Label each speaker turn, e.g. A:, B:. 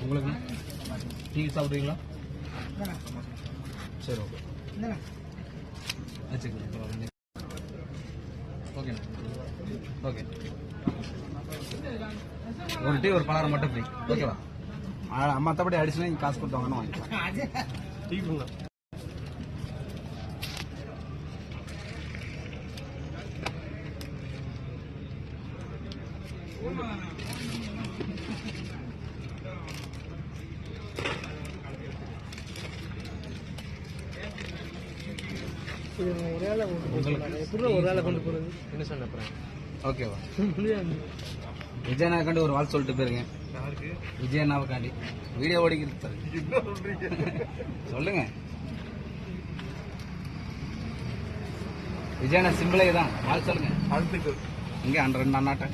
A: உங்களுக்கு டீ சாப்பிடுவீங்களா? சரி ஓகே ஓகே ஓகே ஒரு டீ ஒரு பலகாரம் மட்டும் ஃப்ரீ ஓகேவா? மற்றபடி அடிச்சுனா நீங்கள் காசு கொடுத்து வாங்கன்னு வாங்கிக்கலாம். டீ
B: ஒரு வேலை கொண்டு போறது என்ன சொன்ன
A: ஓகேவா? விஜயனாக்காண்டி ஒரு வாழ் சொல்லிட்டு போயிருங்க. விஜயனாவுக்காண்டி வீடியோ ஓடிக்கிறது சொல்லுங்க. விஜயனா சிம்பிளே தான் வாழ் சொல்லுங்க. இங்கே 2 அண்ணாட்ட